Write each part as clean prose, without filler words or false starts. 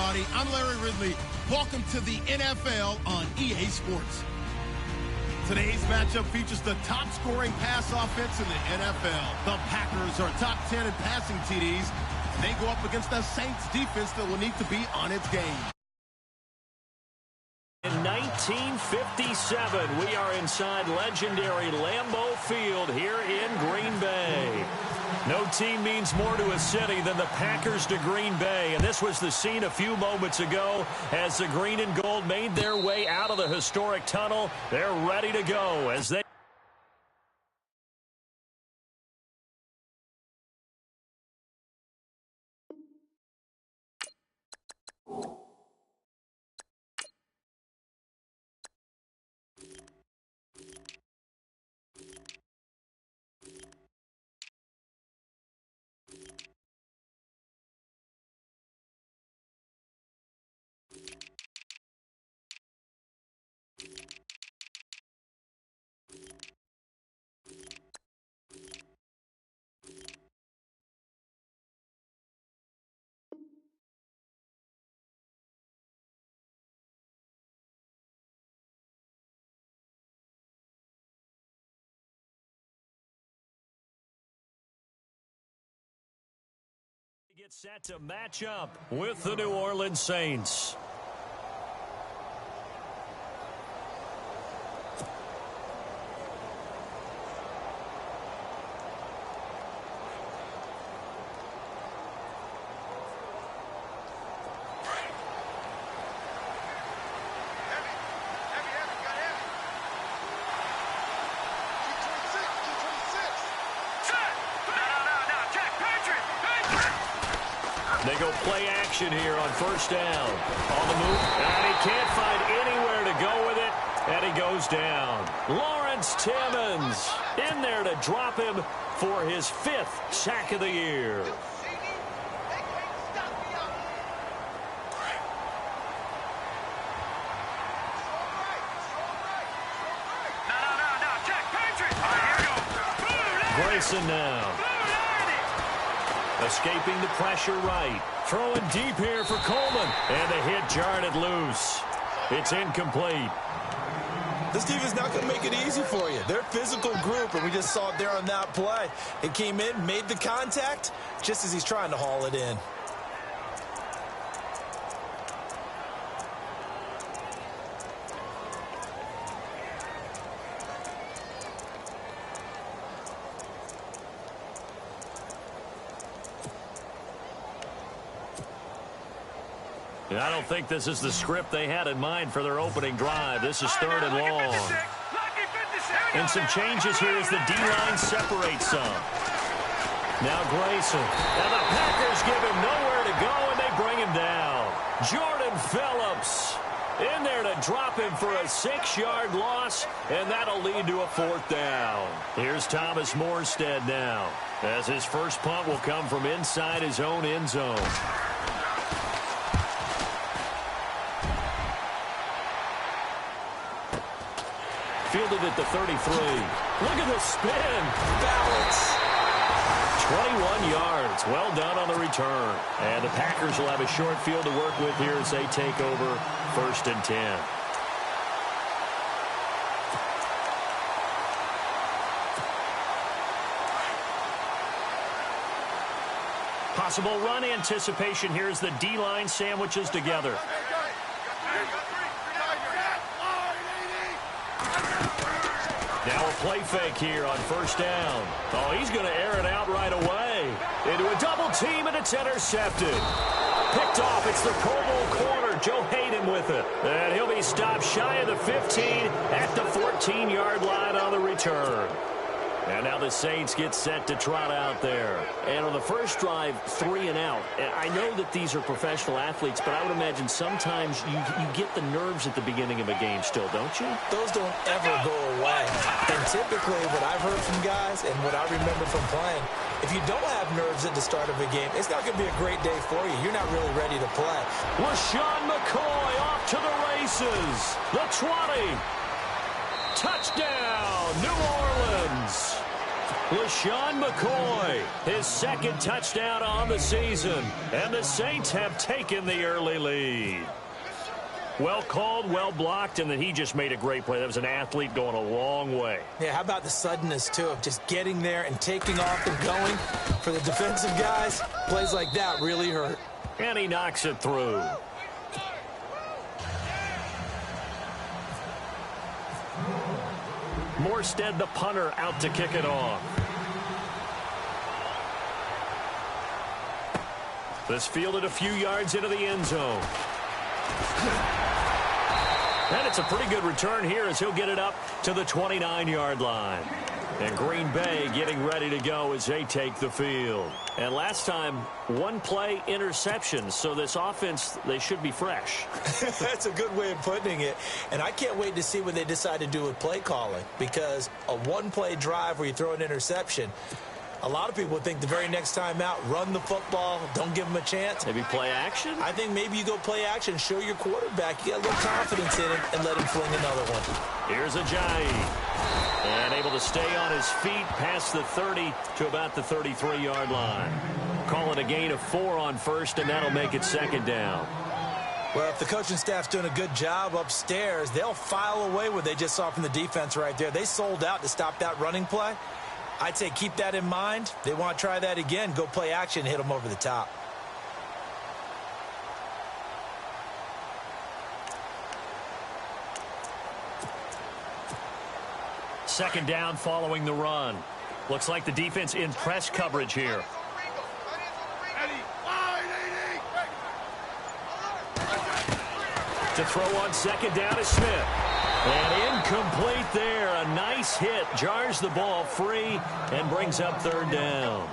everybody. I'm Larry Ridley. Welcome to the NFL on EA Sports. Today's matchup features the top-scoring pass offense in the NFL. The Packers are top 10 in passing TDs. They go up against the Saints defense that will need to be on its game. In 1957, we are inside legendary Lambeau Field here in Green Bay. No team means more to a city than the Packers to Green Bay, and this was the scene a few moments ago as the green and gold made their way out of the historic tunnel. They're ready to go as they... Get set to match up with the New Orleans Saints. They go play action here on first down. On the move, and he can't find anywhere to go with it, and he goes down. Lawrence Timmons in there to drop him for his 5th sack of the year. Grayson now. Escaping the pressure right. Throwing deep here for Coleman. And the hit jarred it loose. It's incomplete. This defense not going to make it easy for you. They're a physical group, and we just saw it there on that play. It came in, made the contact, just as he's trying to haul it in. I don't think this is the script they had in mind for their opening drive. This is 3rd and long. And some changes here as the D-line separates some. Now Grayson. And the Packers give him nowhere to go, and they bring him down. Jordan Phillips in there to drop him for a 6-yard loss, and that'll lead to a 4th down. Here's Thomas Morstead now, as his first punt will come from inside his own end zone. Fielded at the 33. Look at the spin. Balance. 21 yards. Well done on the return. And the Packers will have a short field to work with here as they take over 1st and 10. Possible run anticipation here as the D-line sandwiches together. Now a play fake here on first down. Oh, he's going to air it out right away. Into a double team, and it's intercepted. Picked off. It's the Pro Bowl corner. Joe Hayden with it. And he'll be stopped shy of the 15 at the 14-yard line on the return. And now the Saints get set to trot out there. And on the first drive, 3 and out. I know that these are professional athletes, but I would imagine sometimes you get the nerves at the beginning of a game still, don't you? Those don't ever go away. And typically what I've heard from guys and what I remember from playing, if you don't have nerves at the start of a game, it's not going to be a great day for you. You're not really ready to play. LaShawn McCoy off to the races. The 20. Touchdown, New Orleans. LaShawn McCoy, his second touchdown on the season. And the Saints have taken the early lead. Well called, well blocked, and then he just made a great play. That was an athlete going a long way. Yeah, how about the suddenness, too, of just getting there and taking off and going? For the defensive guys, plays like that really hurt. And he knocks it through. Morstead, the punter, out to kick it off. This fielded a few yards into the end zone. And it's a pretty good return here as he'll get it up to the 29-yard line. And Green Bay getting ready to go as they take the field. And last time, one play interception. So this offense, they should be fresh. That's a good way of putting it. And I can't wait to see what they decide to do with play calling. Because a one-play drive where you throw an interception, a lot of people think the very next time out, run the football, don't give them a chance. Maybe play action? I think maybe you go play action, show your quarterback, you got a little confidence in him, and let him fling another one. Here's Ajayi. And able to stay on his feet past the 30 to about the 33-yard line. Call it a gain of 4 on first, and that'll make it second down. Well, if the coaching staff's doing a good job upstairs, they'll file away what they just saw from the defense right there. They sold out to stop that running play. I'd say keep that in mind. They want to try that again. Go play action, hit them over the top. Second down following the run. Looks like the defense in press coverage here. To throw on second down is Smith. And incomplete there. A nice hit. Jars the ball free and brings up third down.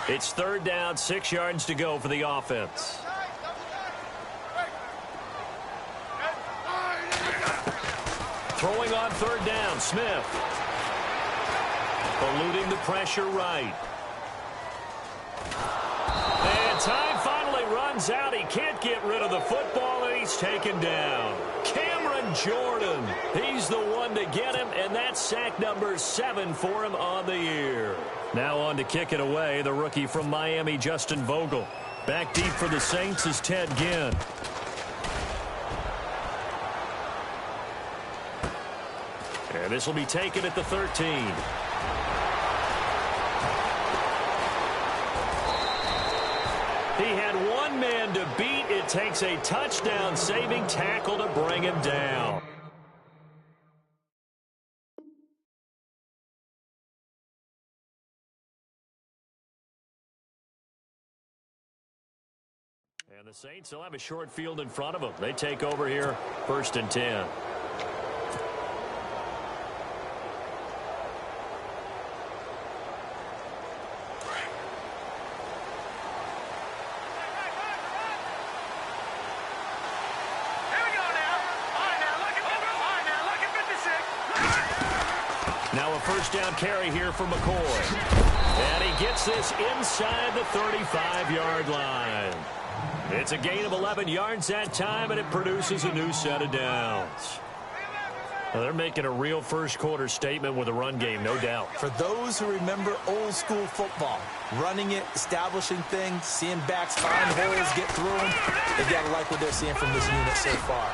It's third down, 6 yards to go for the offense. Throwing on third down, Smith. Eluding the pressure right. And time finally runs out. He can't get rid of the football, and he's taken down. Cameron Jordan, he's the one to get him, and that's sack number 7 for him on the year. Now on to kick it away, the rookie from Miami, Justin Vogel. Back deep for the Saints is Ted Ginn. And this will be taken at the 13. He had one man to beat. It takes a touchdown-saving tackle to bring him down. And the Saints will have a short field in front of them. They take over here, 1st and 10. Now a first down carry here for McCoy. And he gets this inside the 35-yard line. It's a gain of 11 yards that time, and it produces a new set of downs. Now they're making a real first-quarter statement with a run game, no doubt. For those who remember old-school football, running it, establishing things, seeing backs find holes, get through them, they've got to like what they're seeing from this unit so far.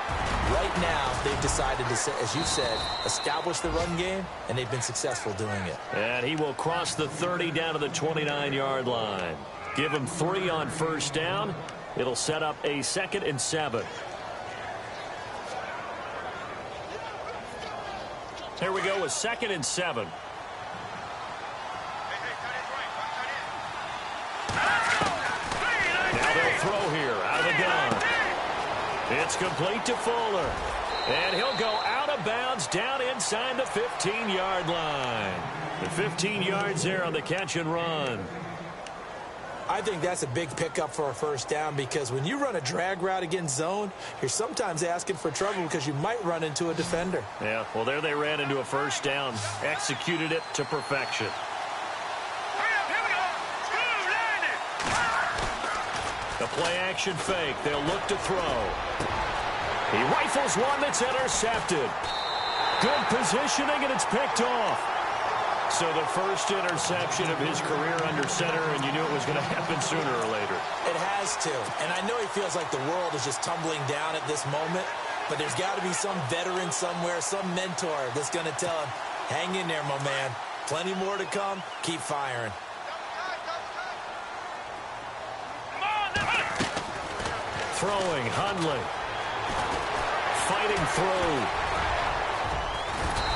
Right now, they've decided to, as you said, establish the run game, and they've been successful doing it. And he will cross the 30 down to the 29-yard line. Give him 3 on first down. It'll set up a 2nd and 7. Here we go with 2nd and 7. Now they'll throw here out of the gun. It's complete to Fuller. And he'll go out of bounds down inside the 15-yard line. The 15 yards there on the catch and run. I think that's a big pickup for a first down because when you run a drag route against zone, you're sometimes asking for trouble because you might run into a defender. Yeah, well, there they ran into a first down, executed it to perfection. The play-action fake. They'll look to throw. He rifles one that's intercepted. Good positioning, and it's picked off. So the first interception of his career under center, and you knew it was going to happen sooner or later. It has to. And I know he feels like the world is just tumbling down at this moment, but there's got to be some veteran somewhere, some mentor that's going to tell him, hang in there, my man. Plenty more to come. Keep firing. Throwing, Hundley. Fighting through.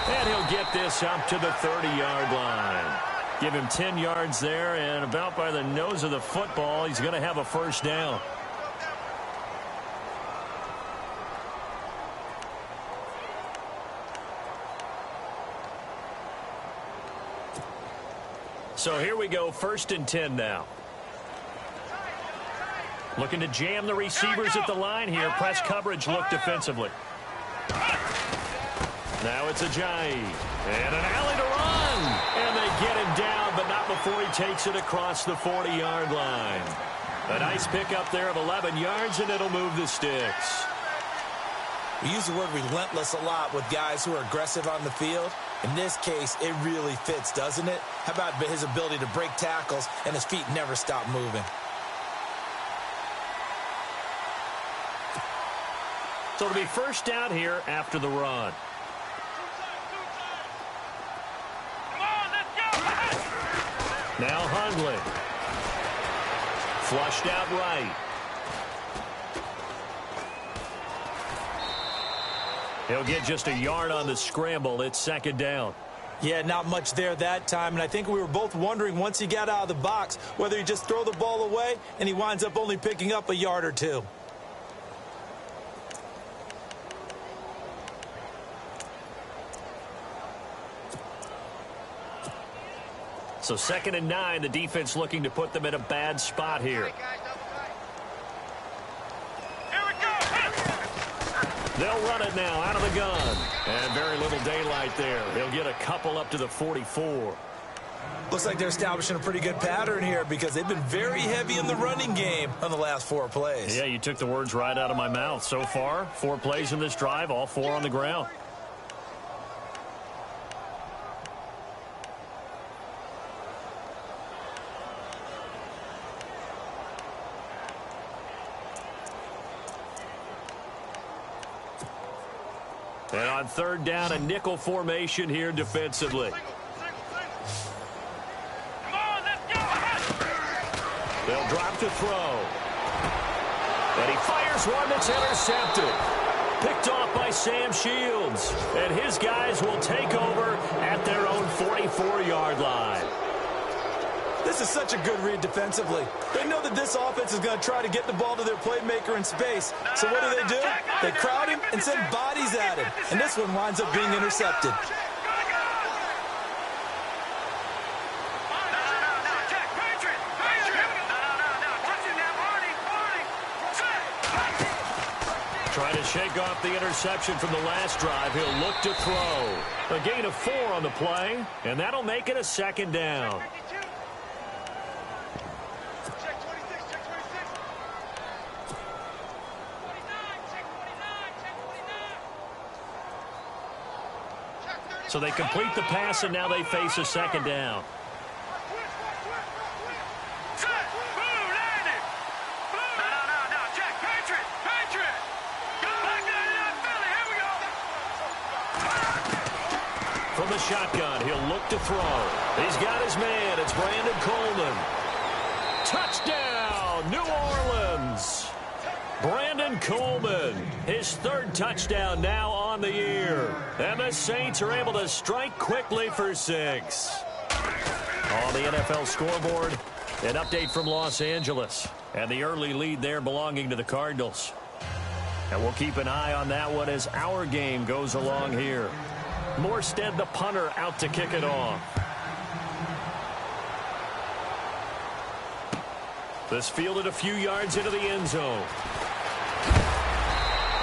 And he'll get this up to the 30-yard line. Give him 10 yards there, and about by the nose of the football, he's going to have a first down. So here we go, 1st and 10 now. Looking to jam the receivers at the line here. Press coverage look defensively. Now it's Ajayi. And an alley to run. And they get him down, but not before he takes it across the 40-yard line. A nice pickup there of 11 yards, and it'll move the sticks. We use the word relentless a lot with guys who are aggressive on the field. In this case, it really fits, doesn't it? How about his ability to break tackles and his feet never stop moving? So it'll be first down here after the run. Now Hundley. Flushed out right. He'll get just a yard on the scramble. It's 2nd down. Yeah, not much there that time, and I think we were both wondering once he got out of the box whether he just throw the ball away and he winds up only picking up a yard or two. So 2nd and 9, the defense looking to put them in a bad spot here. They'll run it now out of the gun. And very little daylight there. They'll get a couple up to the 44. Looks like they're establishing a pretty good pattern here because they've been very heavy in the running game on the last 4 plays. Yeah, you took the words right out of my mouth. So far, 4 plays in this drive, all 4 on the ground. And on 3rd down, a nickel formation here defensively. They'll drop to throw. And he fires one that's intercepted. Picked off by Sam Shields. And his guys will take over at their own 44-yard line. This is such a good read defensively. They know that this offense is going to try to get the ball to their playmaker in space. So what do? They crowd him and send bodies at him. And this one winds up being intercepted. Trying to shake off the interception from the last drive. He'll look to throw. A gain of 4 on the play, and that'll make it a 2nd down. So they complete the pass, and now they face a 2nd down. From the shotgun, he'll look to throw. He's got his man. It's Brandon Coleman. Touchdown, New Orleans. Brandon Coleman, his 3rd touchdown now on the year. And the Saints are able to strike quickly for 6. On the NFL scoreboard, an update from Los Angeles. And the early lead there belonging to the Cardinals. And we'll keep an eye on that one as our game goes along here. Morstead, the punter, out to kick it off. This fielded a few yards into the end zone.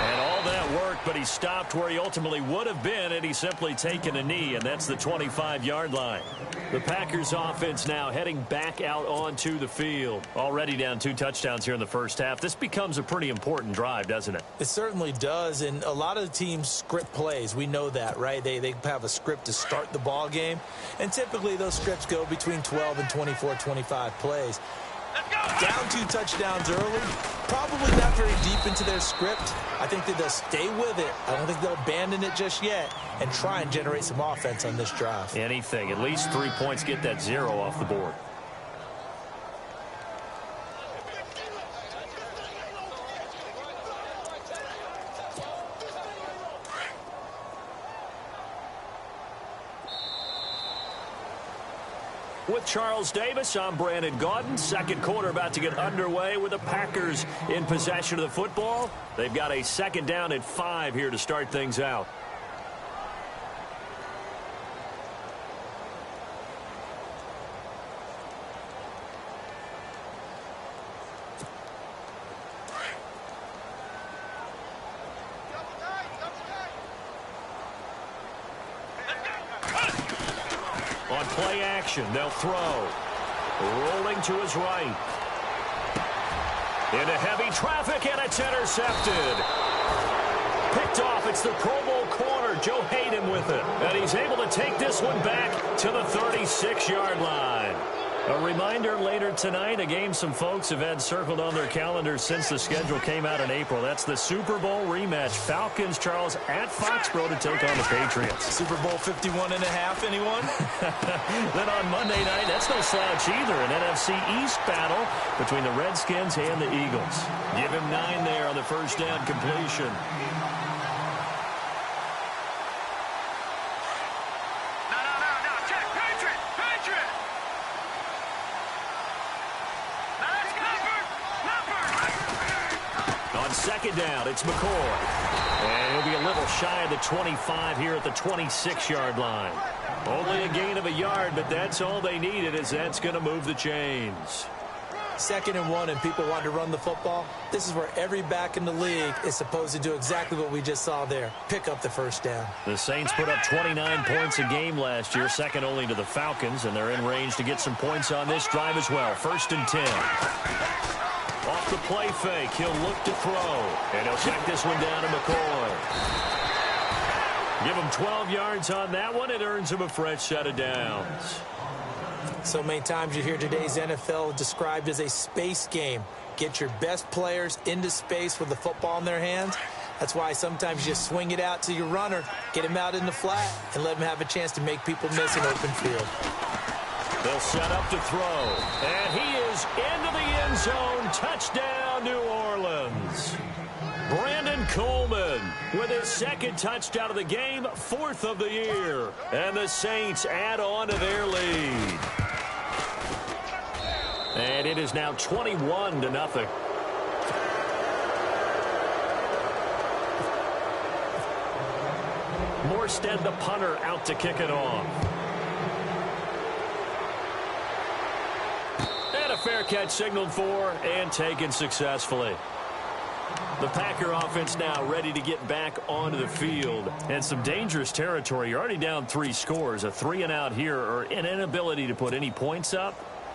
And all that worked, but he stopped where he ultimately would have been had he simply taken a knee, and that's the 25-yard line. The Packers offense now heading back out onto the field. Already down 2 touchdowns here in the first half. This becomes a pretty important drive, doesn't it? It certainly does, and a lot of the teams script plays. We know that, right? They have a script to start the ball game, and typically those scripts go between 12 and 24, 25 plays. Down 2 touchdowns early, probably not very deep into their script. I think that they'll stay with it. I don't think they'll abandon it just yet and try and generate some offense on this drive. Anything. At least 3 points, get that 0 off the board. With Charles Davis, I'm Brandon Gaudin. Second quarter about to get underway with the Packers in possession of the football. They've got a second down and 5 here to start things out. On play action, they'll throw. Rolling to his right. Into heavy traffic, and it's intercepted. Picked off. It's the Pro Bowl corner, Joe Hayden, with it. And he's able to take this one back to the 36-yard line. A reminder later tonight, a game some folks have had circled on their calendars since the schedule came out in April. That's the Super Bowl rematch. Falcons, Charles, at Foxborough to take on the Patriots. Super Bowl 51 and a half, anyone? Then on Monday night, that's no slouch either. An NFC East battle between the Redskins and the Eagles. Give him 9 there on the first down completion. Second down, it's McCoy. And he'll be a little shy of the 25 here at the 26-yard line. Only a gain of a yard, but that's all they needed, as that's going to move the chains. 2nd and 1, and people want to run the football. This is where every back in the league is supposed to do exactly what we just saw there. Pick up the first down. The Saints put up 29 points a game last year, second only to the Falcons, and they're in range to get some points on this drive as well. 1st and 10. Off the play fake, he'll look to throw. And he'll check this one down to McCoy. Give him 12 yards on that one. It earns him a fresh set of downs. So many times you hear today's NFL described as a space game. Get your best players into space with the football in their hands. That's why sometimes you just swing it out to your runner, get him out in the flat, and let him have a chance to make people miss an open field. They'll set up to throw. And he is into the end zone. Touchdown, New Orleans. Brandon Coleman with his 2nd touchdown of the game, 4th of the year. And the Saints add on to their lead. And it is now 21-0. Morstead, the punter, out to kick it off. And a fair catch signaled for and taken successfully. The Packer offense now ready to get back onto the field. And some dangerous territory. You're already down 3 scores. A 3-and-out here, or an inability to put any points up.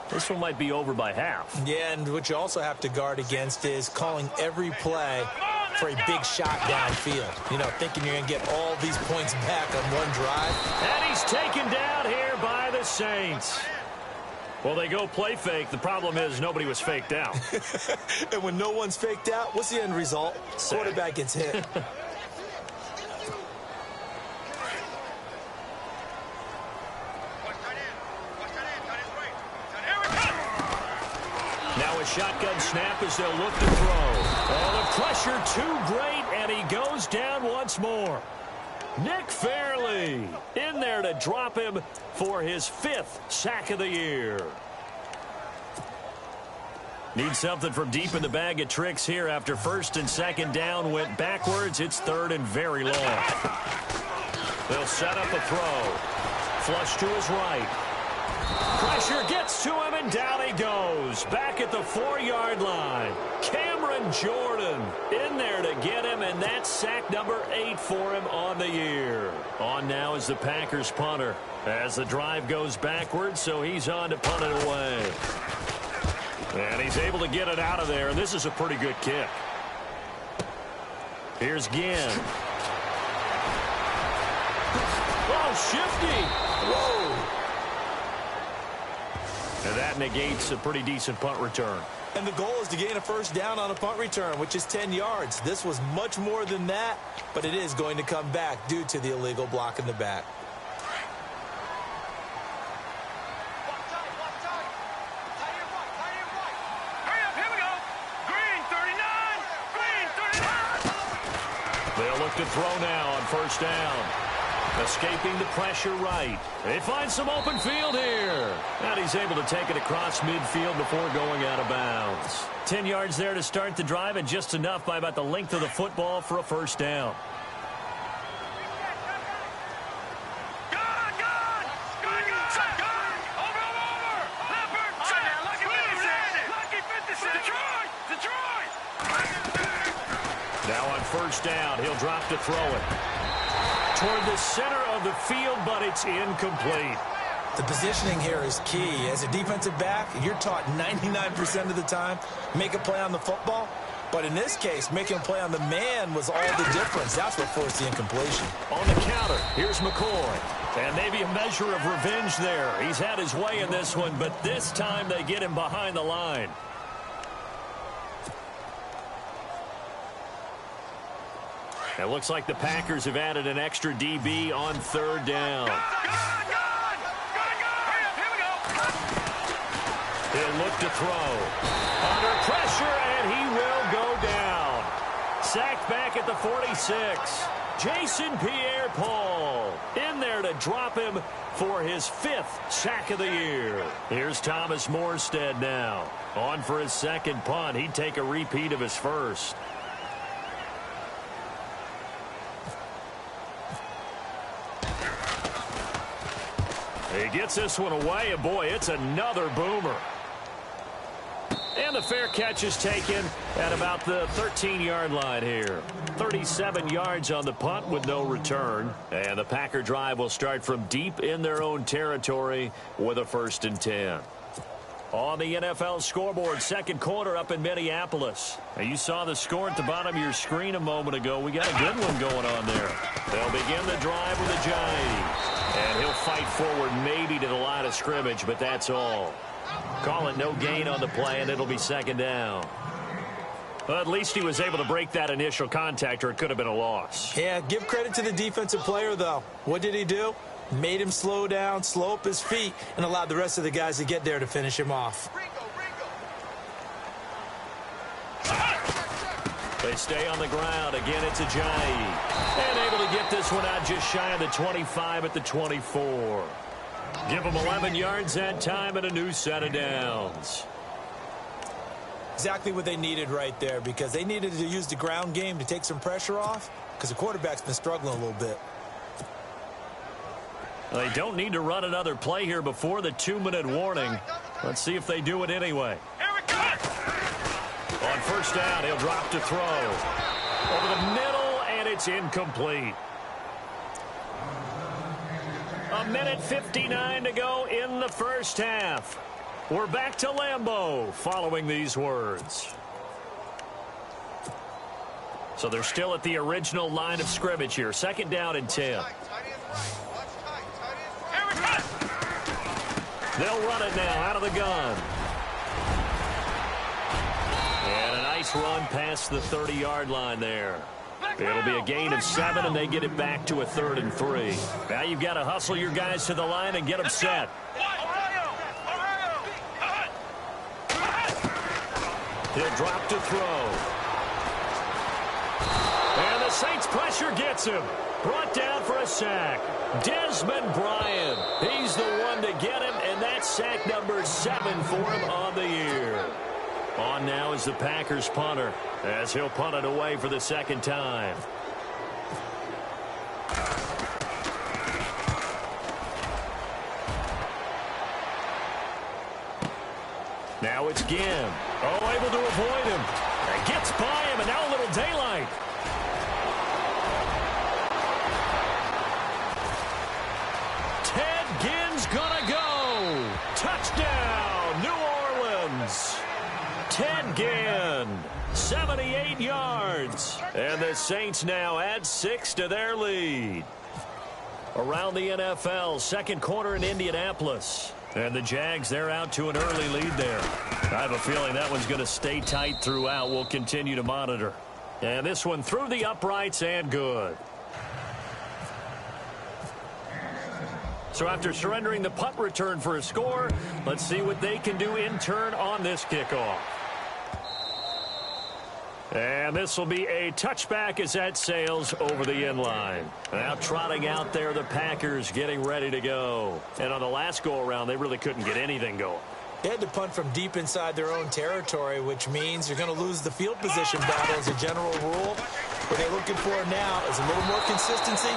This one might be over by half. Yeah, and what you also have to guard against is calling every play for a big shot downfield. You know, thinking you're going to get all these points back on one drive. And he's taken down here by the Saints. Well, they go play fake. The problem is nobody was faked out. And when no one's faked out, what's the end result? Quarterback gets hit. Now a shotgun snap as they'll look to throw. Oh, the pressure too great, and he goes down once more. Nick Fairley in there to drop him for his 5th sack of the year. Need something from deep in the bag of tricks here after 1st and 2nd down went backwards. It's 3rd and very long. They'll set up a throw. Flush to his right. Pressure gets Gets to him, and down he goes. Back at the 4-yard line. Cameron Jordan in there to get him, and that's sack number 8 for him on the year. On now is the Packers punter as the drive goes backwards, so he's on to punt it away. And he's able to get it out of there, and this is a pretty good kick. Here's Ginn. Oh, shifty. Whoa. And that negates a pretty decent punt return. And the goal is to gain a first down on a punt return, which is 10 yards. This was much more than that, but it is going to come back due to the illegal block in the back. They'll look to throw now on first down. Escaping the pressure right. They find some open field here. And he's able to take it across midfield before going out of bounds. 10 yards there to start the drive, and just enough by about the length of the football for a first down. Now on first down, he'll drop to throw it toward the center of the field, but it's incomplete. The positioning here is key. As a defensive back, you're taught 99% of the time, make a play on the football. But in this case, making a play on the man was all the difference. That's what forced the incompletion. On the counter, here's McCoy. And maybe a measure of revenge there. He's had his way in this one, but this time they get him behind the line. It looks like the Packers have added an extra DB on third down. He'll look to throw. Under pressure, and he will go down. Sacked back at the 46. Jason Pierre-Paul in there to drop him for his 5th sack of the year. Here's Thomas Morstead now. On for his second punt. He'd take a repeat of his first. He gets this one away, and boy, it's another boomer. And the fair catch is taken at about the 13-yard line here. 37 yards on the punt with no return. And the Packer drive will start from deep in their own territory with a 1st and 10. On the NFL scoreboard, second quarter up in Minneapolis. Now, you saw the score at the bottom of your screen a moment ago. We got a good one going on there. They'll begin the drive with a Giant. And he'll fight forward maybe to the line of scrimmage, but that's all. Call it no gain on the play, and it'll be second down. Well, at least he was able to break that initial contact, or it could have been a loss. Yeah, give credit to the defensive player, though. What did he do? Made him slow down, slow up his feet, and allowed the rest of the guys to get there to finish him off. They stay on the ground. Again, it's Ajayi. And able to get this one out just shy of the 25 at the 24. Give them 11 yards that time and a new set of downs. Exactly what they needed right there, because they needed to use the ground game to take some pressure off, because the quarterback's been struggling a little bit. They don't need to run another play here before the 2-minute warning. Let's see if they do it anyway. On first down, he'll drop to throw. Over the middle, and it's incomplete. 1:59 to go in the first half. We're back to Lambeau following these words. So they're still at the original line of scrimmage here. Second down and 10. They'll run it now out of the gun. And a nice run past the 30-yard line there. It'll be a gain of 7, and they get it back to a 3rd and 3. Now you've got to hustle your guys to the line and get them set. He'll drop to throw. And the Saints pressure gets him. Brought down for a sack. Desmond Bryant. He's the one to get him, and that's sack number 7 for him on the year. On now is the Packers punter, as he'll punt it away for the second time. Now it's Ginn. Oh, able to avoid him. And gets by him, and now a little daylight. Ted Ginn's gonna go. Touchdown, New Orleans. Ted Ginn, 78 yards. And the Saints now add 6 to their lead. Around the NFL, second quarter in Indianapolis. And the Jags, they're out to an early lead there. I have a feeling that one's going to stay tight throughout. We'll continue to monitor. And this one through the uprights and good. So after surrendering the punt return for a score, let's see what they can do in turn on this kickoff. And this will be a touchback as that sails over the end line. Now trotting out there, the Packers getting ready to go. And on the last go-around, they really couldn't get anything going. They had to punt from deep inside their own territory, which means you're going to lose the field position battle as a general rule. What they're looking for now is a little more consistency,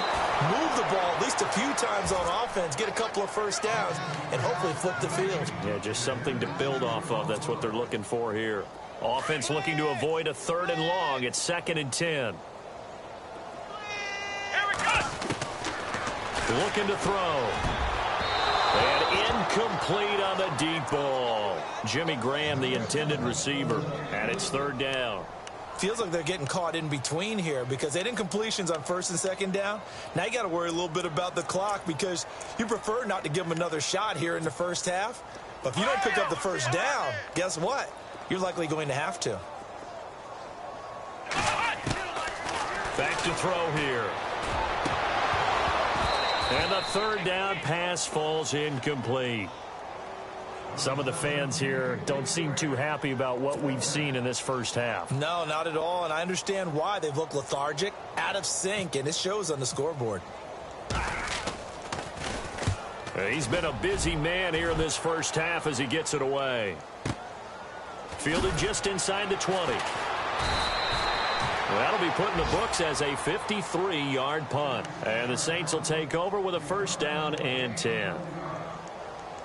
move the ball at least a few times on offense, get a couple of first downs, and hopefully flip the field. Yeah, just something to build off of. That's what they're looking for here. Offense looking to avoid a 3rd and long. It's 2nd and 10. Looking to throw. And incomplete on the deep ball. Jimmy Graham, the intended receiver. And it's 3rd down. Feels like they're getting caught in between here because they didn't completions on 1st and 2nd down. Now you got to worry a little bit about the clock because you prefer not to give them another shot here in the first half. But if you don't pick up the first down, guess what? You're likely going to have to. Back to throw here. And the 3rd down pass falls incomplete. Some of the fans here don't seem too happy about what we've seen in this first half. No, not at all, and I understand why. They've looked lethargic, out of sync, and it shows on the scoreboard. He's been a busy man here in this first half as he gets it away. Fielded just inside the 20. That'll be put in the books as a 53-yard punt. And the Saints will take over with a 1st down and 10.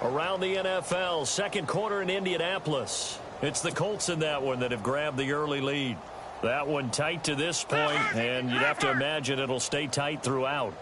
Around the NFL, second quarter in Indianapolis. It's the Colts in that one that have grabbed the early lead. That one tight to this point, and you'd have to imagine it'll stay tight throughout.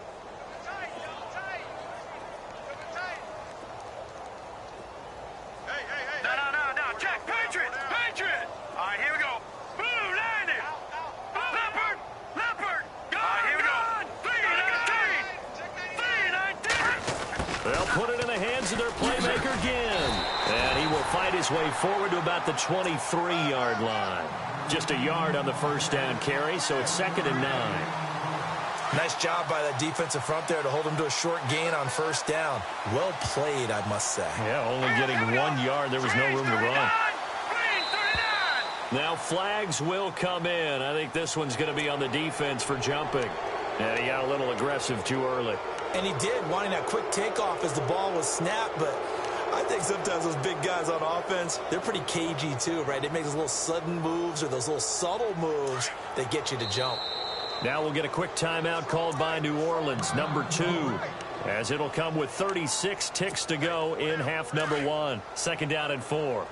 His way forward to about the 23-yard line. Just a yard on the 1st down carry, so it's 2nd and 9. Nice job by that defensive front there to hold him to a short gain on 1st down. Well played, I must say. Yeah, only getting 1 yard. There was no room to run. Now flags will come in. I think this one's going to be on the defense for jumping. And he got a little aggressive too early. And he did, wanting that quick takeoff as the ball was snapped, but I think sometimes those big guys on offense, they're pretty cagey too, right? They make those little sudden moves or those little subtle moves that get you to jump. Now we'll get a quick timeout called by New Orleans, number 2, as it'll come with 36 ticks to go in half number 1. 2nd down and 4.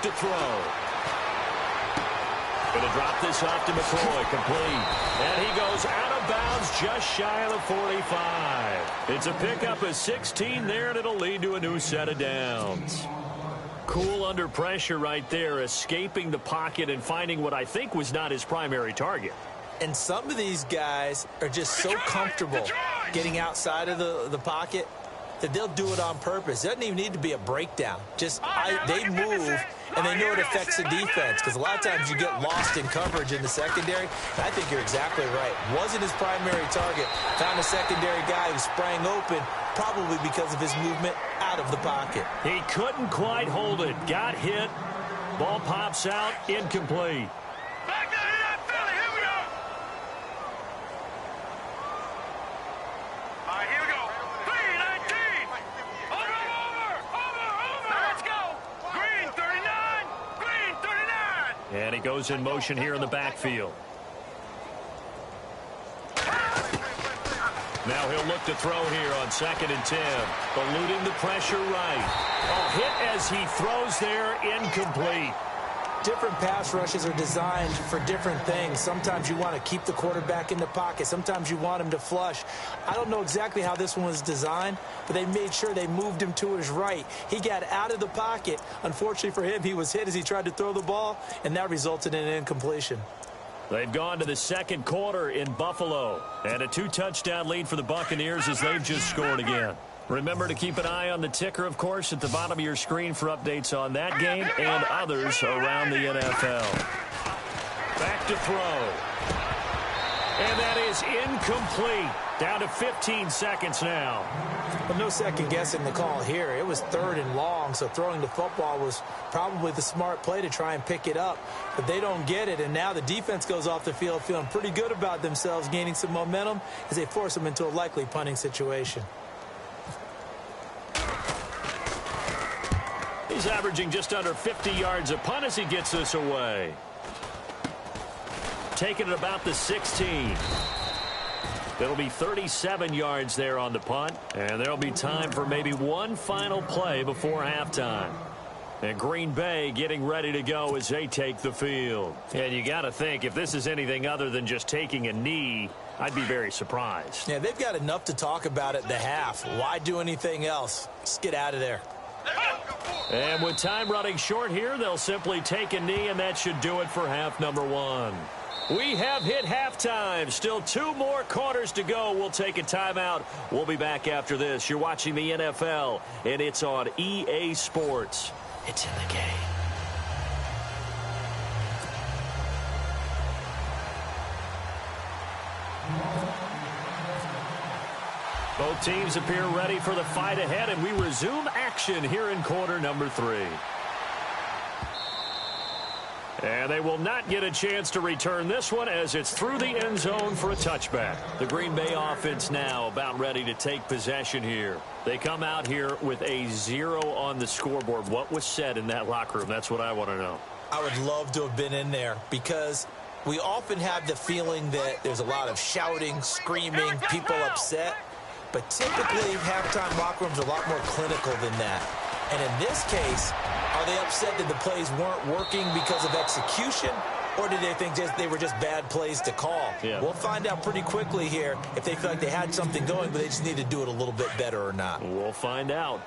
To throw. Going to drop this off to McCoy, complete. And he goes out of bounds just shy of the 45. It's a pickup of 16 there, and it'll lead to a new set of downs. Cool under pressure right there, escaping the pocket and finding what I think was not his primary target. And some of these guys are just so comfortable getting outside of the pocket that they'll do it on purpose. It doesn't even need to be a breakdown. Just they move, and they know it affects the defense because a lot of times you get lost in coverage in the secondary. And I think you're exactly right. Wasn't his primary target. Found a secondary guy who sprang open, probably because of his movement out of the pocket. He couldn't quite hold it. Got hit. Ball pops out. Incomplete. And he goes in motion here in the backfield. Now he'll look to throw here on 2nd and 10. Eluding the pressure right. A hit as he throws there, incomplete. Different pass rushes are designed for different things. Sometimes you want to keep the quarterback in the pocket. Sometimes you want him to flush. I don't know exactly how this one was designed, but they made sure they moved him to his right. He got out of the pocket. Unfortunately for him, he was hit as he tried to throw the ball, and that resulted in an incompletion. They've gone to the 2nd quarter in Buffalo. And a 2-touchdown lead for the Buccaneers as they've just scored again. Remember to keep an eye on the ticker, of course, at the bottom of your screen for updates on that game and others around the NFL. Back to throw. And that is incomplete. Down to 15 seconds now. Well, no second guessing the call here. It was 3rd and long, so throwing the football was probably the smart play to try and pick it up. But they don't get it, and now the defense goes off the field feeling pretty good about themselves, gaining some momentum as they force them into a likely punting situation. He's averaging just under 50 yards a punt as he gets this away. Taking it about the 16. It'll be 37 yards there on the punt, and there'll be time for maybe one final play before halftime. And Green Bay getting ready to go as they take the field. And you got to think, if this is anything other than just taking a knee, I'd be very surprised. Yeah, they've got enough to talk about at the half. Why do anything else? Just get out of there. And with time running short here, they'll simply take a knee, and that should do it for half number 1. We have hit halftime. Still 2 more quarters to go. We'll take a timeout. We'll be back after this. You're watching the NFL, and it's on EA Sports. It's in the game. Both teams appear ready for the fight ahead, and we resume action here in quarter number 3. And they will not get a chance to return this one as it's through the end zone for a touchback. The Green Bay offense now about ready to take possession here. They come out here with a 0 on the scoreboard. What was said in that locker room? That's what I want to know. I would love to have been in there because we often have the feeling that there's a lot of shouting, screaming, people upset. But typically, halftime locker rooms are a lot more clinical than that. And in this case, are they upset that the plays weren't working because of execution, or did they think they were just bad plays to call? Yeah. We'll find out pretty quickly here if they feel like they had something going, but they just need to do it a little bit better or not. We'll find out.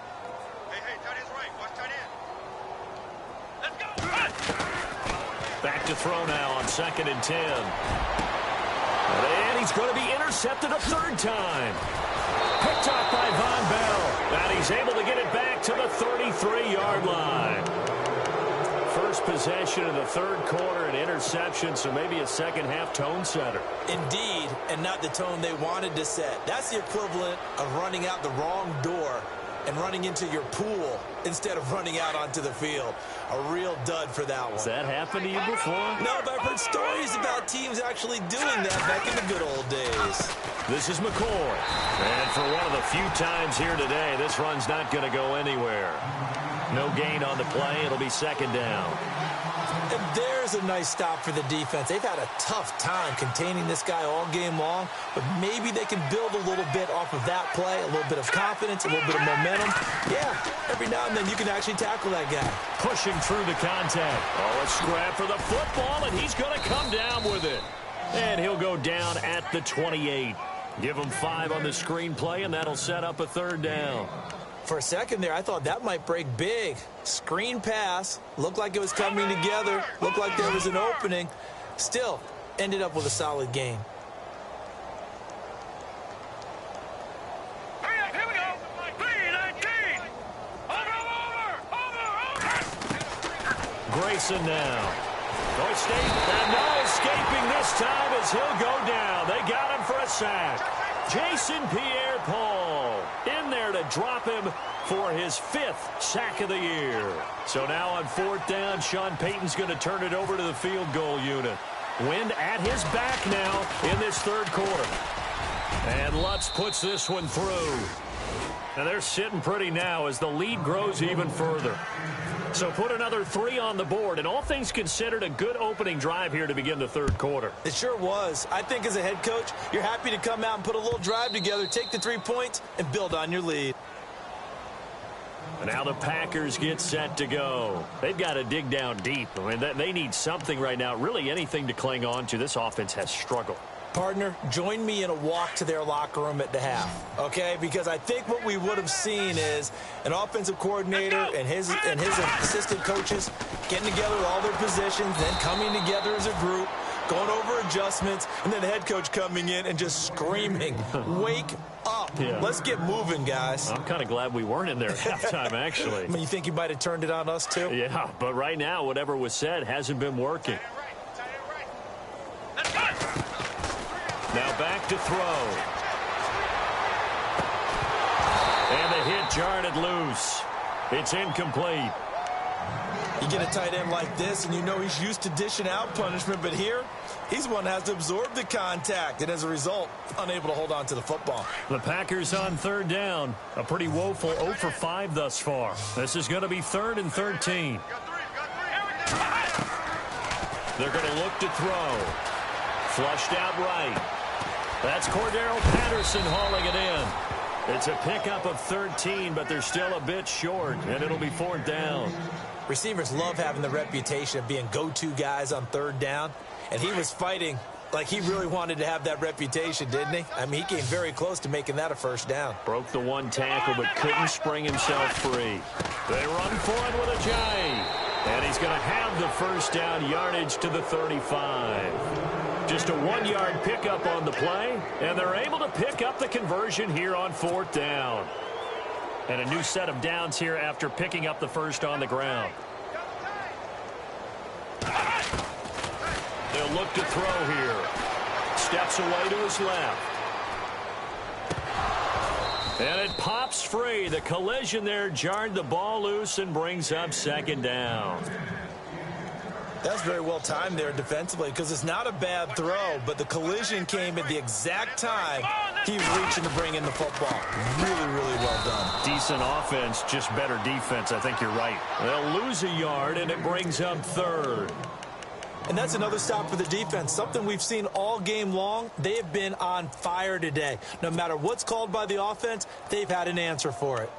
Hey, tight end's right. Watch tight end. Let's go. Back to throw now on 2nd and 10. And he's going to be intercepted a 3rd time. Picked off by Von Bell. And he's able to get it back to the 33-yard line. First possession of the 3rd quarter, an interception, so maybe a second-half tone setter. Indeed, and not the tone they wanted to set. That's the equivalent of running out the wrong door and running into your pool instead of running out onto the field. A real dud for that one. Has that happened to you before? No, but I've heard stories about teams actually doing that back in the good old days. This is McCoy. And for one of the few times here today, this run's not going to go anywhere. No gain on the play. It'll be 2nd down. And there's a nice stop for the defense. They've had a tough time containing this guy all game long, but maybe they can build a little bit off of that play, a little bit of confidence, a little bit of momentum. Yeah, every now and then you can actually tackle that guy. Pushing through the contact. Oh, a scrap for the football, and he's going to come down with it. And he'll go down at the 28. Give him 5 on the screenplay, and that'll set up a 3rd down. For a second there, I thought that might break big. Screen pass. Looked like it was coming together. Looked like there was an opening. Still, ended up with a solid gain. Here we go. 3-19. Over. Grayson now. North State, and no escaping this time as he'll go down. They got him for a sack. Jason Pierre-Paul in there to drop him for his 5th sack of the year. So now on 4th down, Sean Payton's going to turn it over to the field goal unit. Wind at his back now in this 3rd quarter. And Lutz puts this one through. And they're sitting pretty now as the lead grows even further. So put another 3 on the board, and all things considered, a good opening drive here to begin the third quarter. It sure was. I think as a head coach, you're happy to come out and put a little drive together, take the 3 points, and build on your lead. And now the Packers get set to go. They've got to dig down deep. I mean, they need something right now, really anything to cling on to. This offense has struggled. Partner, join me in a walk to their locker room at the half, okay? Because I think what we would have seen is an offensive coordinator and his assistant coaches getting together with all their positions, then coming together as a group, going over adjustments, and then the head coach coming in and just screaming, wake up. Yeah. Let's get moving, guys. I'm kind of glad we weren't in there at halftime, actually. I mean, you think you might have turned it on us, too? Yeah, but right now, whatever was said hasn't been working. Now back to throw. And the hit jarred it loose. It's incomplete. You get a tight end like this, and you know he's used to dishing out punishment, but here, he's the one that has to absorb the contact, and as a result, unable to hold on to the football. The Packers on third down. A pretty woeful 0 for 5 thus far. This is going to be 3rd and 13. They're going to look to throw. Flushed out right. That's Cordero Patterson hauling it in. It's a pickup of 13, but they're still a bit short, and it'll be 4th down. Receivers love having the reputation of being go-to guys on third down, and he was fighting like he really wanted to have that reputation, didn't he? I mean, he came very close to making that a first down. Broke the one tackle, but couldn't spring himself free. They run for it with a J. And he's going to have the first down, yardage to the 35. Just a 1-yard pickup on the play, and they're able to pick up the conversion here on 4th down. And a new set of downs here after picking up the first on the ground. They'll look to throw here. Steps away to his left. And it pops free. The collision there jarred the ball loose and brings up 2nd down. That's very well timed there defensively because it's not a bad throw, but the collision came at the exact time he was reaching to bring in the football. Really, really well done. Decent offense, just better defense. I think you're right. They'll lose a yard, and it brings up 3rd. And that's another stop for the defense, something we've seen all game long. They have been on fire today. No matter what's called by the offense, they've had an answer for it.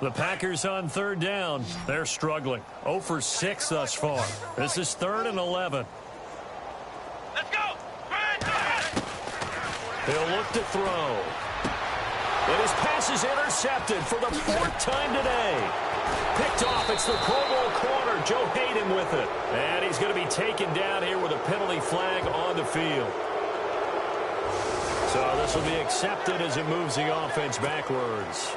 The Packers on 3rd down. They're struggling. 0 for 6 thus far. This is 3rd and 11. Let's go! He'll look to throw. And his pass is intercepted for the 4th time today. Picked off. It's the Pro Bowl corner. Joe Hayden with it. And he's going to be taken down here with a penalty flag on the field. So this will be accepted as it moves the offense backwards.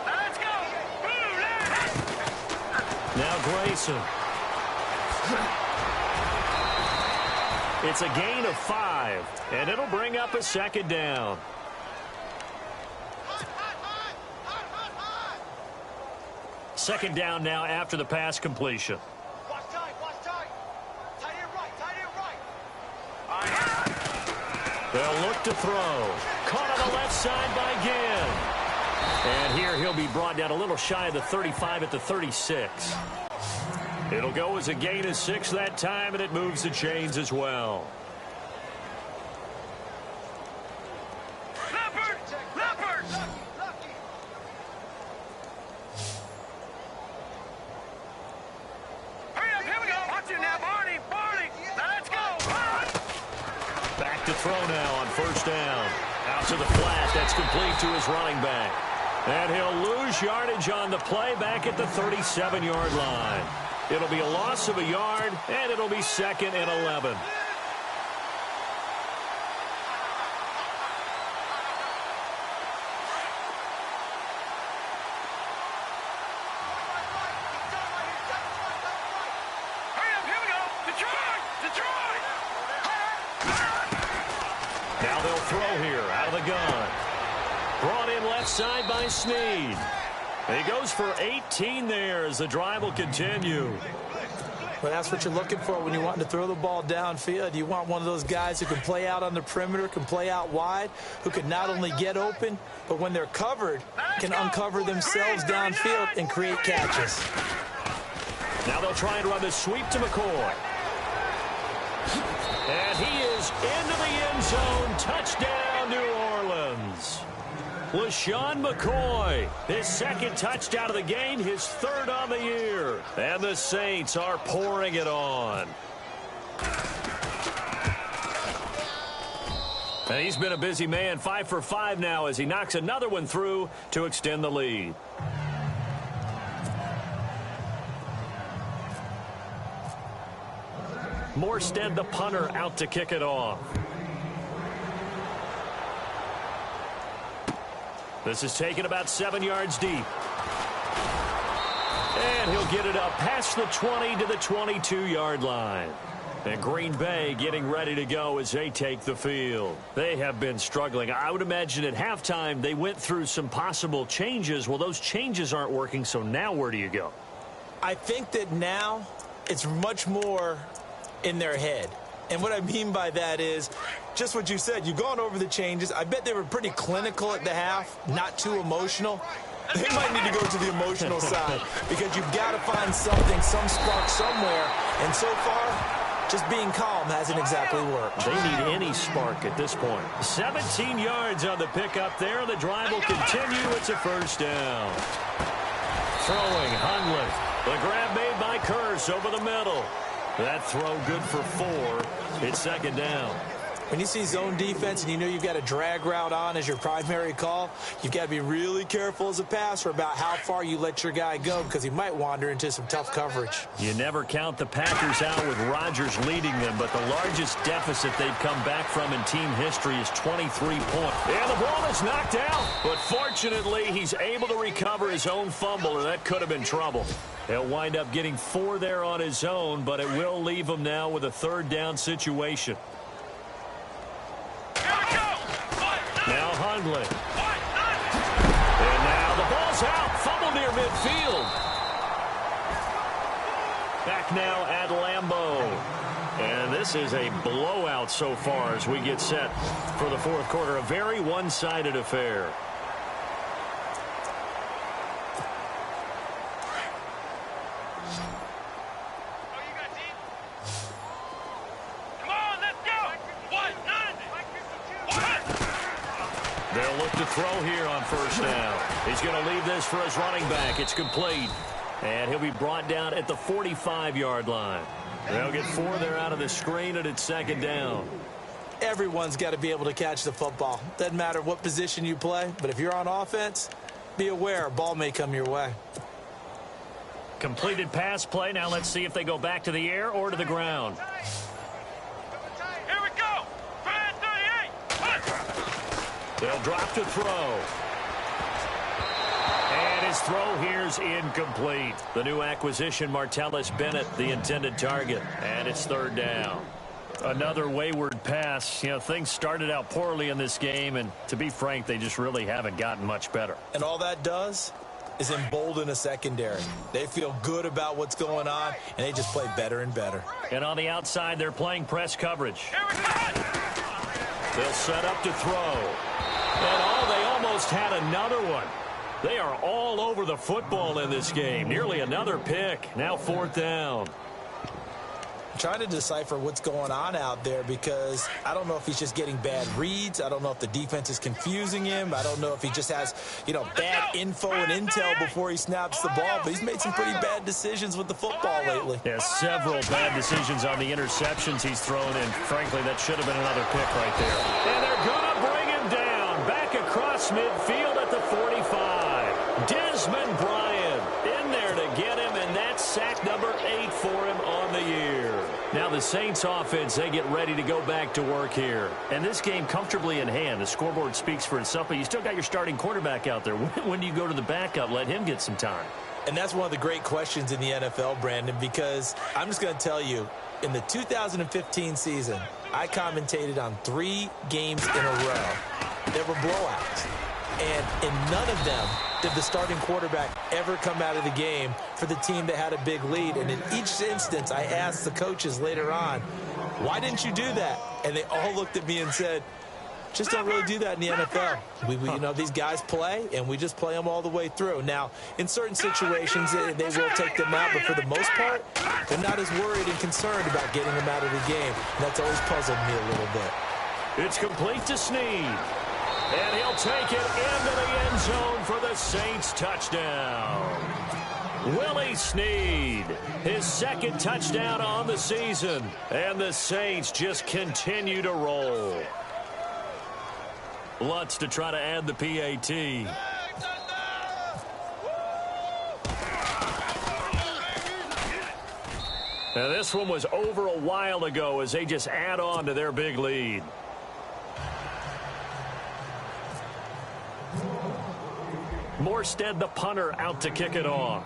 Let's go! Now Grayson. It's a gain of 5, and it'll bring up a 2nd down. Second down now after the pass completion. Watch tight, watch tight. Tight end right. They'll look to throw. Caught on the left side by Ginn. And here he'll be brought down a little shy of the 35 at the 36. It'll go as a gain of 6 that time, and it moves the chains as well. Leopard! Leopard! Hurry up, here we go. Watch it now, Barney. Barney. Let's go. Back to throw now on 1st down. Out to the flat. That's complete to his running back. And he'll lose yardage on the play back at the 37-yard line. It'll be a loss of a yard, and it'll be 2nd and 11. Hurry up, here we go. Detroit! Detroit! Now they'll throw here out of the gun. Brought in left side by Snead. He goes for 18 there as the drive will continue. Well, that's what you're looking for when you're wanting to throw the ball downfield. You want one of those guys who can play out on the perimeter, can play out wide, who can not only get open, but when they're covered, can uncover themselves downfield and create catches. Now they'll try and run the sweep to McCoy. And he is into the end zone. Touchdown, New Orleans. LaShawn McCoy, his second touchdown of the game, his third on the year. And the Saints are pouring it on. And he's been a busy man, 5 for 5 now as he knocks another one through to extend the lead. Morstead, the punter, out to kick it off. This is taken about 7 yards deep. And he'll get it up past the 20 to the 22-yard line. And Green Bay getting ready to go as they take the field. They have been struggling. I would imagine at halftime they went through some possible changes. Well, those changes aren't working, so now where do you go? I think that now it's much more in their head. And what I mean by that is just what you said. You've gone over the changes. I bet they were pretty clinical at the half, not too emotional. They might need to go to the emotional side because you've got to find something, some spark somewhere. And so far, just being calm hasn't exactly worked. They need any spark at this point. 17 yards on the pickup there. The drive will continue. It's a first down. Throwing, Hundley. The grab made by Curse over the middle. That throw good for 4. It's second down. When you see zone defense and you know you've got a drag route on as your primary call, you've got to be really careful as a passer about how far you let your guy go because he might wander into some tough coverage. You never count the Packers out with Rodgers leading them, but the largest deficit they've come back from in team history is 23 points. And the ball is knocked out, but fortunately he's able to recover his own fumble, or that could have been trouble. He'll wind up getting 4 there on his own, but it will leave him now with a third down situation. Now Hundley. And now the ball's out. Fumble near midfield. Back now at Lambeau. And this is a blowout so far as we get set for the fourth quarter. A very one-sided affair. They'll look to throw here on first down. He's going to leave this for his running back. It's complete. And he'll be brought down at the 45-yard line. They'll get 4 there out of the screen, and it's second down. Everyone's got to be able to catch the football. Doesn't matter what position you play, but if you're on offense, be aware a ball may come your way. Completed pass play. Now let's see if they go back to the air or to the ground. Here we go. 38. They'll drop to throw. And his throw here's incomplete. The new acquisition, Martellus Bennett, the intended target. And it's third down. Another wayward pass. You know, things started out poorly in this game, and to be frank, they just really haven't gotten much better. And all that does is embolden a secondary. They feel good about what's going on, and they just play better and better. And on the outside, they're playing press coverage. They'll set up to throw. And they almost had another one. They are all over the football in this game. Nearly another pick. Now fourth down. I'm trying to decipher what's going on out there because I don't know if he's just getting bad reads. I don't know if the defense is confusing him. I don't know if he just has, bad info and intel before he snaps the ball. But he's made some pretty bad decisions with the football lately. Yeah, several bad decisions on the interceptions he's thrown in. Frankly, that should have been another pick right there. And they're going to bring him down. Back across midfield at the 45. Desmond Bryant in there to get him, and that's sack number 8 for him on the year. Now the Saints offense, they get ready to go back to work here. And this game comfortably in hand. The scoreboard speaks for itself, but you still got your starting quarterback out there. When do you go to the backup? Let him get some time. And that's one of the great questions in the NFL, Brandon, because I'm just going to tell you, in the 2015 season, I commentated on 3 games in a row. There were blowouts. And in none of them did the starting quarterback ever come out of the game for the team that had a big lead? And in each instance, I asked the coaches later on, why didn't you do that? And they all looked at me and said, just don't really do that in the NFL. You know, these guys play, and we just play them all the way through. Now, in certain situations, they will take them out, but for the most part, they're not as worried and concerned about getting them out of the game. And that's always puzzled me a little bit. It's complete to Snead. And he'll take it into the end zone for the Saints touchdown. Willie Snead, his second touchdown on the season. And the Saints just continue to roll. Lutz to try to add the PAT. Now this one was over a while ago as they just add on to their big lead. Morstead, the punter, out to kick it off.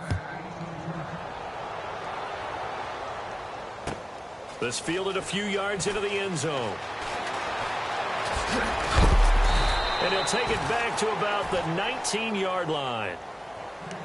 This fielded a few yards into the end zone. And he'll take it back to about the 19-yard line.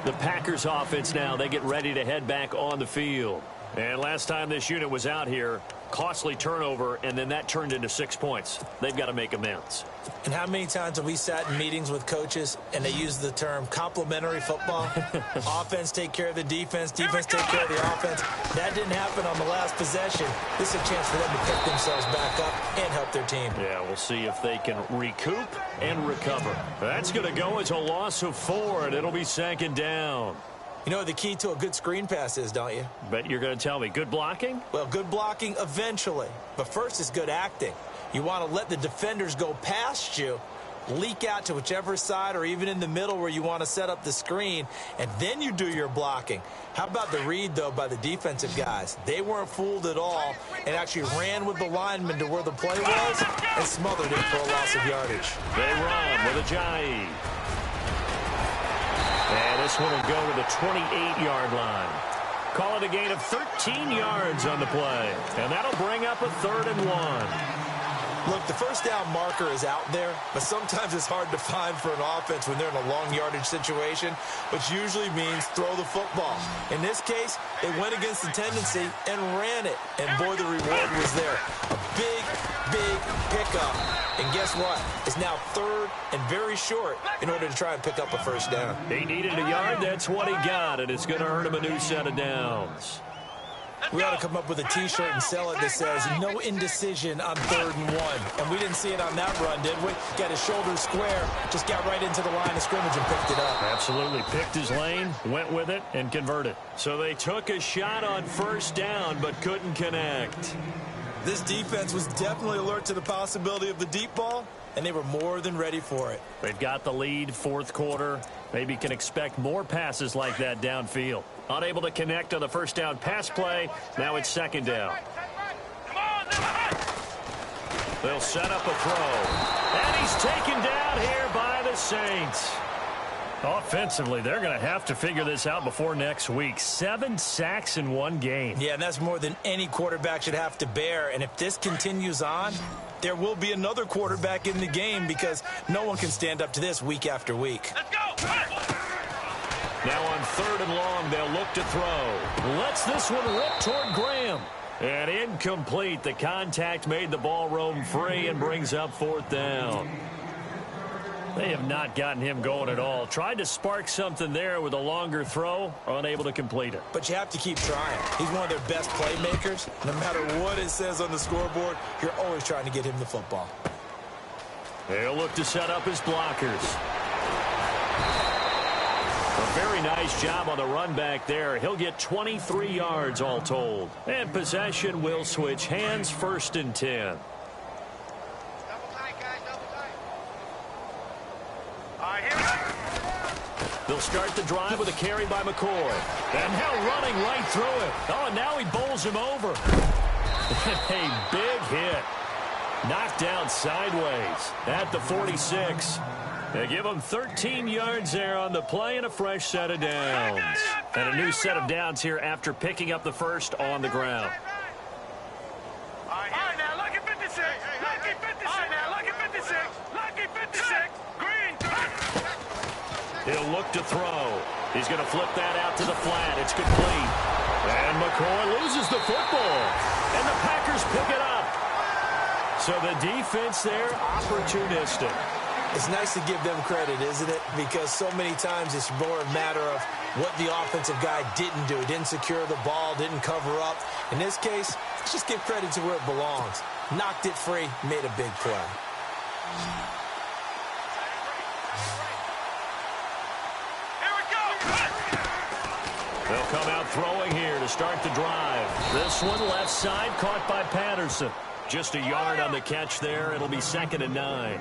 The Packers offense now, they get ready to head back on the field. And last time this unit was out here, costly turnover, and then that turned into 6 points. They've got to make amends. And how many times have we sat in meetings with coaches and they use the term complementary football? Offense take care of the defense, defense take care of the offense. That didn't happen on the last possession. This is a chance for them to pick themselves back up and help their team. Yeah, we'll see if they can recoup and recover. That's going to go as a loss of 4, and it'll be second down. You know what the key to a good screen pass is, don't you? Bet you're going to tell me. Good blocking? Well, good blocking eventually. But first is good acting. You want to let the defenders go past you, leak out to whichever side or even in the middle where you want to set up the screen, and then you do your blocking. How about the read, though, by the defensive guys? They weren't fooled at all and actually ran with the lineman to where the play was and smothered it for a loss of yardage. They run with Ajayi. And this one will go to the 28-yard line. Call it a gain of 13 yards on the play. And that'll bring up a 3rd and 1. Look, the first down marker is out there, but sometimes it's hard to find for an offense when they're in a long yardage situation, which usually means throw the football. In this case, they went against the tendency and ran it. And boy, the reward was there. A big, big pickup. And guess what? It's now 3rd and very short in order to try and pick up a first down. He needed a yard. That's what he got, and it's going to earn him a new set of downs. We ought to come up with a T-shirt and sell it that says, no indecision on 3rd and 1. And we didn't see it on that run, did we? Got his shoulders square, just got right into the line of scrimmage and picked it up. Absolutely. Picked his lane, went with it, and converted. So they took a shot on first down, but couldn't connect. This defense was definitely alert to the possibility of the deep ball, and they were more than ready for it. They've got the lead, 4th quarter. Maybe can expect more passes like that downfield. Unable to connect on the first down pass play. Now it's 2nd down. They'll set up a throw. And he's taken down here by the Saints. Offensively, they're going to have to figure this out before next week. 7 sacks in one game. Yeah, and that's more than any quarterback should have to bear. And if this continues on, there will be another quarterback in the game because no one can stand up to this week after week. Let's go! Now on 3rd and long, they'll look to throw. Lets this one rip toward Graham. And incomplete. The contact made the ball roam free and brings up 4th down. They have not gotten him going at all. Tried to spark something there with a longer throw, unable to complete it. But you have to keep trying. He's one of their best playmakers. No matter what it says on the scoreboard, you're always trying to get him the football. They'll look to set up his blockers. A very nice job on the run back there. He'll get 23 yards all told. And possession will switch hands, 1st and 10. They'll start the drive with a carry by McCoy. And now running right through it. Oh, and now he bowls him over. A big hit. Knocked down sideways at the 46. They give him 13 yards there on the play and a fresh set of downs. And a new set of downs here after picking up the first on the ground. All right, now, lucky 56. Lucky 56. All right, now, lucky 56. Lucky 56. Green. He'll look to throw. He's going to flip that out to the flat. It's complete. And McCoy loses the football. And the Packers pick it up. So the defense there, opportunistic. It's nice to give them credit, isn't it? Because so many times it's more a matter of what the offensive guy didn't do. Didn't secure the ball, didn't cover up. In this case, let's just give credit to where it belongs. Knocked it free, made a big play. They'll come out throwing here to start the drive. This one left side caught by Patterson. Just a yard on the catch there. It'll be 2nd and 9.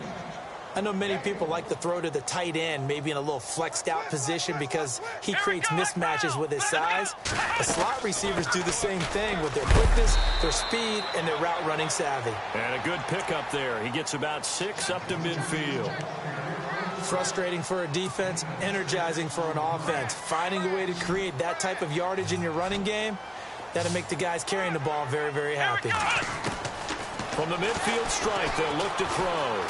I know many people like to throw to the tight end, maybe in a little flexed out position because he creates mismatches with his size. The slot receivers do the same thing with their quickness, their speed, and their route running savvy. And a good pickup there. He gets about 6 up to midfield. Frustrating for a defense, energizing for an offense. Finding a way to create that type of yardage in your running game, that'll make the guys carrying the ball very, very happy. From the midfield stripe, they'll look to throw.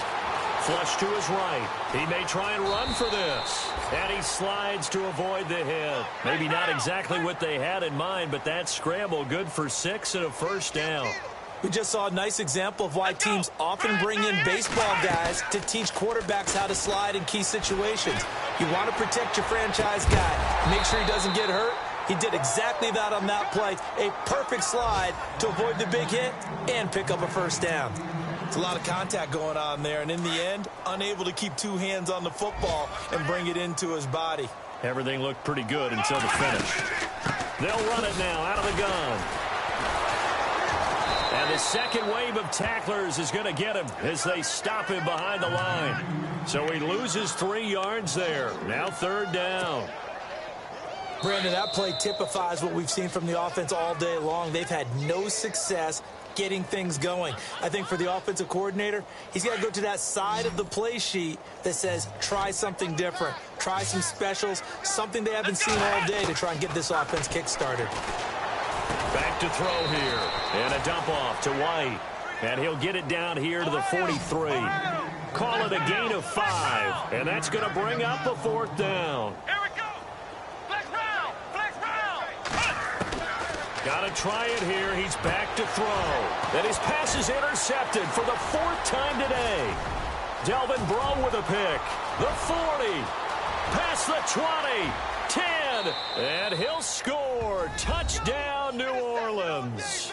Flush to his right. He may try and run for this. And he slides to avoid the hit. Maybe not exactly what they had in mind, but that scramble good for 6 and a first down. We just saw a nice example of why teams often bring in baseball guys to teach quarterbacks how to slide in key situations. You want to protect your franchise guy. Make sure he doesn't get hurt. He did exactly that on that play. A perfect slide to avoid the big hit and pick up a first down. It's a lot of contact going on there, and in the end, unable to keep 2 hands on the football and bring it into his body. Everything looked pretty good until the finish. They'll run it now out of the gun. And the second wave of tacklers is going to get him as they stop him behind the line. So he loses 3 yards there. Now 3rd down. Brandon, that play typifies what we've seen from the offense all day long. They've had no success getting things going. I think for the offensive coordinator, he's got to go to that side of the play sheet that says try something different, try some specials, something they haven't seen all day to try and get this offense kick-started. Back to throw here, and a dump off to White, and he'll get it down here to the 43. Call it a gain of 5, and that's going to bring up a 4th down. Got to try it here. He's back to throw. And his pass is intercepted for the 4th time today. Delvin Breaux with a pick. The 40. Past the 20. 10. And he'll score. Touchdown, New Orleans.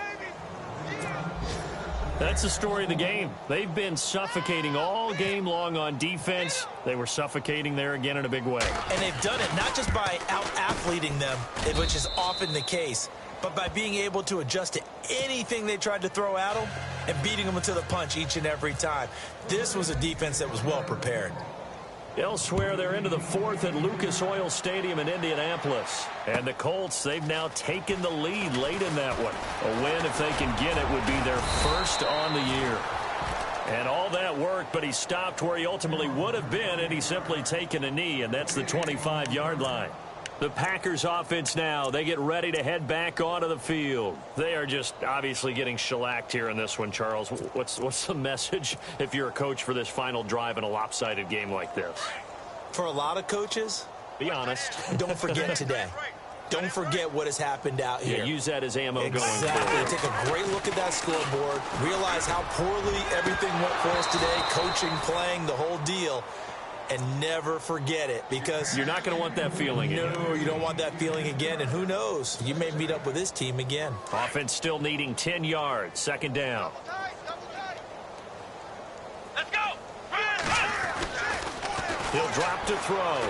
That's the story of the game. They've been suffocating all game long on defense. They were suffocating there again in a big way. And they've done it not just by out-athleting them, which is often the case, but by being able to adjust to anything they tried to throw at them and beating them to the punch each and every time. This was a defense that was well prepared. Elsewhere, they're into the 4th at Lucas Oil Stadium in Indianapolis. And the Colts, they've now taken the lead late in that one. A win, if they can get it, would be their 1st on the year. And all that worked, but he stopped where he ultimately would have been, and he's simply taken a knee, and that's the 25-yard line. The Packers offense now, they get ready to head back onto the field. They are just obviously getting shellacked here in this one, Charles. What's the message if you're a coach for this final drive in a lopsided game like this? For a lot of coaches, be honest. Don't forget today. Don't forget what has happened out here. Yeah, use that as ammo going forward. Exactly. Take a great look at that scoreboard. Realize how poorly everything went for us today. Coaching, playing, the whole deal. And never forget it, because you're not going to want that feeling again. No, you don't want that feeling again. And who knows? You may meet up with this team again. Offense still needing 10 yards. 2nd down. Let's go. He'll drop to throw.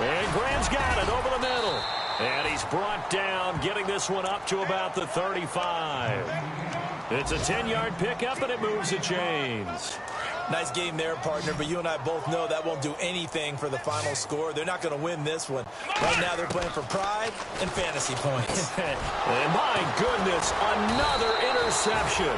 And Graham's got it over the middle. And he's brought down, getting this one up to about the 35. It's a 10-yard pickup, and it moves the chains. Nice game there, partner, but you and I both know that won't do anything for the final score. They're not going to win this one. Right now they're playing for pride and fantasy points. And my goodness, another interception.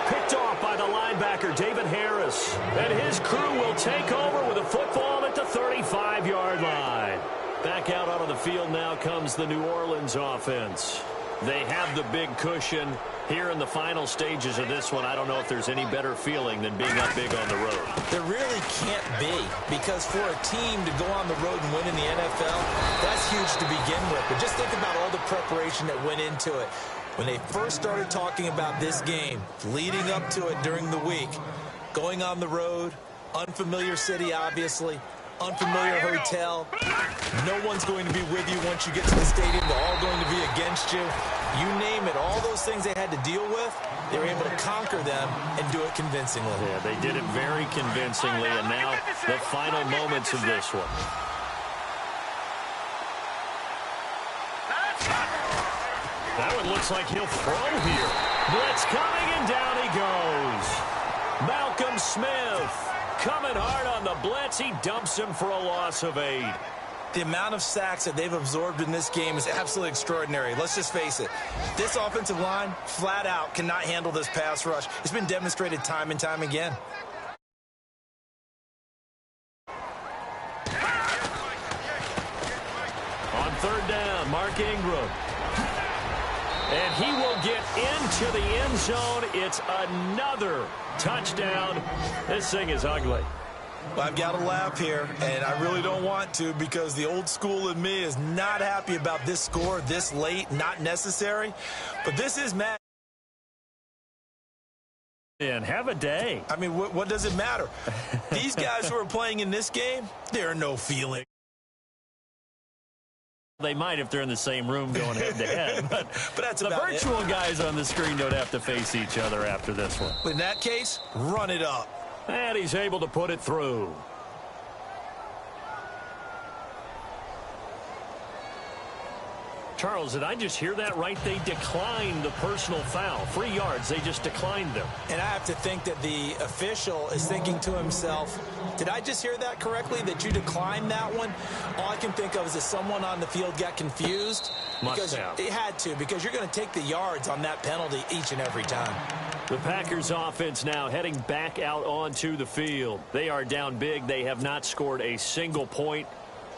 Picked off by the linebacker, David Harris. And his crew will take over with a football at the 35-yard line. Back out onto the field now comes the New Orleans offense. They have the big cushion here in the final stages of this one. I don't know if there's any better feeling than being up big on the road. There really can't be, because for a team to go on the road and win in the NFL, that's huge to begin with. But just think about all the preparation that went into it. When they first started talking about this game, leading up to it during the week, going on the road, unfamiliar city, obviously, unfamiliar hotel. No one's going to be with you once you get to the stadium. They're all going to be against you. You name it, all those things they had to deal with, they were able to conquer them and do it convincingly. Yeah, they did it very convincingly, and now the final moments of this one. That one looks like he'll throw here. Blitz coming, and down he goes. Malcolm Smith coming hard on the blitz. He dumps him for a loss of 8. The amount of sacks that they've absorbed in this game is absolutely extraordinary. Let's just face it. This offensive line, flat out, cannot handle this pass rush. It's been demonstrated time and time again. On third down, Mark Ingram. And he will get into the end zone. It's another touchdown. This thing is ugly. Well, I've got to laugh here, and I really don't want to, because the old school in me is not happy about this score this late, not necessary. But this is Madden. And have a day. I mean, what does it matter? These guys who are playing in this game, there are no feeling. They might if they're in the same room going head-to-head. But that's the about virtual guys on the screen don't have to face each other after this one. In that case, run it up. And he's able to put it through. Charles, did I just hear that right? They declined the personal foul. 3 yards, they just declined them. And I have to think that the official is thinking to himself, did I just hear that correctly, that you declined that one? All I can think of is that someone on the field got confused. Must have. It had to, because you're going to take the yards on that penalty each and every time. The Packers offense now heading back out onto the field. They are down big. They have not scored a single point.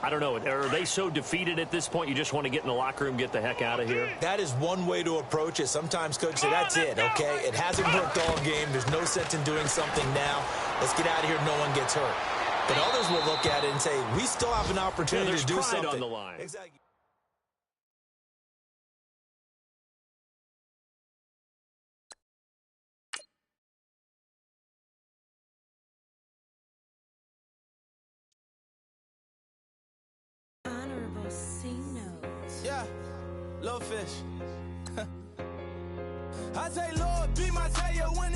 I don't know. Are they so defeated at this point you just want to get in the locker room, get the heck out of here? That is one way to approach it. Sometimes coaches say, that's it, okay? It hasn't worked all game. There's no sense in doing something now. Let's get out of here. No one gets hurt. But others will look at it and say, we still have an opportunity to do something. On the line. Exactly. Yeah, little fish. I say, Lord, be my savior when